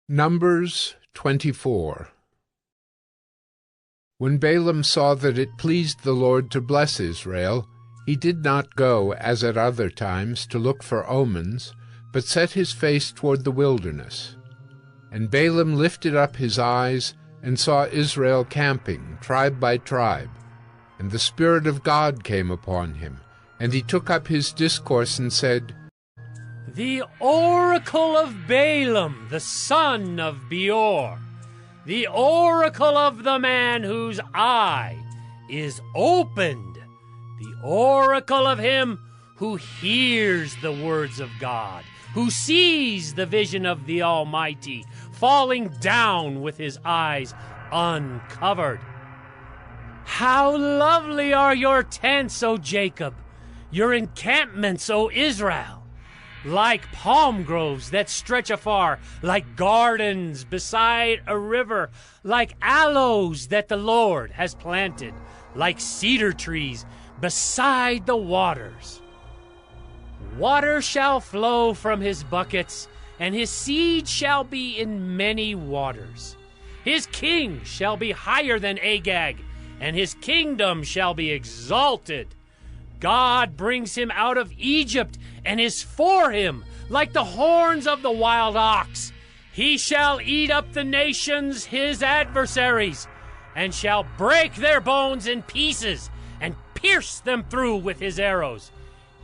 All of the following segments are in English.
Numbers 24. When Balaam saw that it pleased the Lord to bless Israel, he did not go, as at other times, to look for omens, but set his face toward the wilderness. And Balaam lifted up his eyes, and saw Israel camping, tribe by tribe. And the Spirit of God came upon him, and he took up his discourse and said, The oracle of Balaam, the son of Beor, the oracle of the man whose eye is opened, the oracle of him who hears the words of God, who sees the vision of the Almighty, falling down with his eyes uncovered. How lovely are your tents, O Jacob, your encampments, O Israel! Like palm groves that stretch afar, like gardens beside a river, like aloes that the Lord has planted, like cedar trees beside the waters. Water shall flow from his buckets, and his seed shall be in many waters. His king shall be higher than Agag, and his kingdom shall be exalted. God brings him out of Egypt, and is for him like the horns of the wild ox. He shall eat up the nations, his adversaries, and shall break their bones in pieces, and pierce them through with his arrows.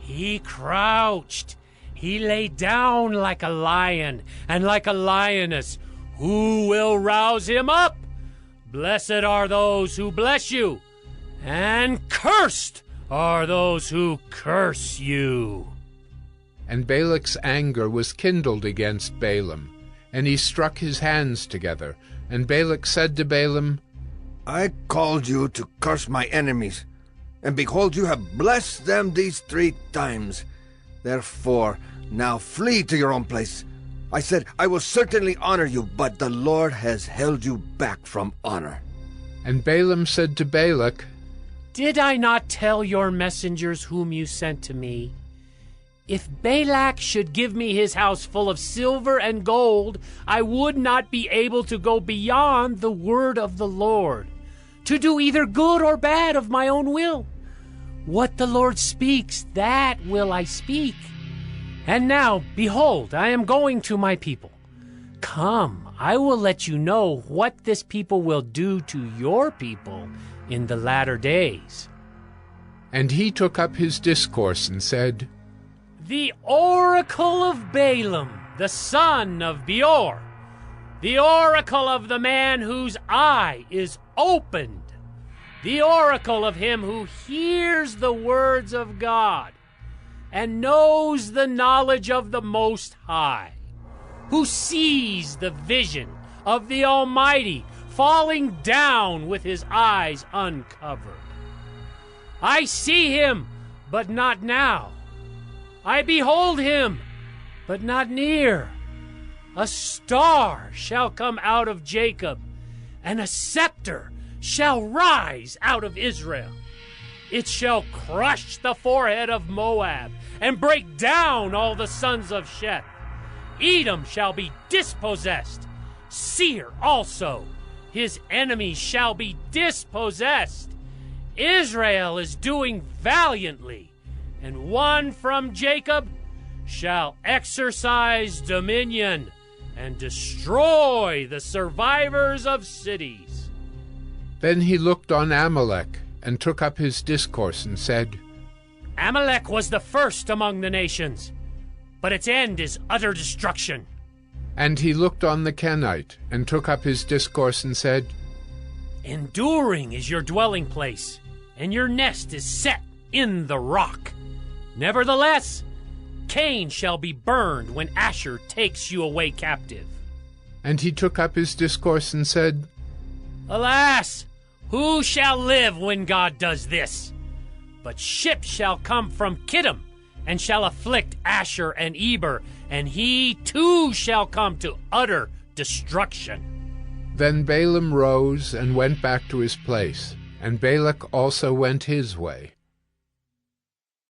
He crouched, he lay down like a lion, and like a lioness. Who will rouse him up? Blessed are those who bless you, and cursed are those who curse you. And Balak's anger was kindled against Balaam, and he struck his hands together. And Balak said to Balaam, I called you to curse my enemies, and behold, you have blessed them these 3 times. Therefore, now flee to your own place. I said, I will certainly honor you, but the Lord has held you back from honor. And Balaam said to Balak, Did I not tell your messengers whom you sent to me? If Balak should give me his house full of silver and gold, I would not be able to go beyond the word of the Lord, to do either good or bad of my own will. What the Lord speaks, that will I speak. And now, behold, I am going to my people. Come, I will let you know what this people will do to your people in the latter days. And he took up his discourse and said, The oracle of Balaam, the son of Beor, the oracle of the man whose eye is opened, the oracle of him who hears the words of God, and knows the knowledge of the Most High, who sees the vision of the Almighty falling down with his eyes uncovered. I see him, but not now. I behold him, but not near. A star shall come out of Jacob, and a scepter shall rise out of Israel. It shall crush the forehead of Moab, and break down all the sons of Sheth. Edom shall be dispossessed, Seir also. His enemies shall be dispossessed. Israel is doing valiantly, and one from Jacob shall exercise dominion and destroy the survivors of cities. Then he looked on Amalek, and took up his discourse and said, Amalek was the first among the nations, but its end is utter destruction. And he looked on the Kenite, and took up his discourse and said, Enduring is your dwelling place, and your nest is set in the rock. Nevertheless, Cain shall be burned when Asher takes you away captive. And he took up his discourse and said, Alas, who shall live when God does this? But ships shall come from Kittim, and shall afflict Asher and Eber, and he too shall come to utter destruction. Then Balaam rose and went back to his place, and Balak also went his way.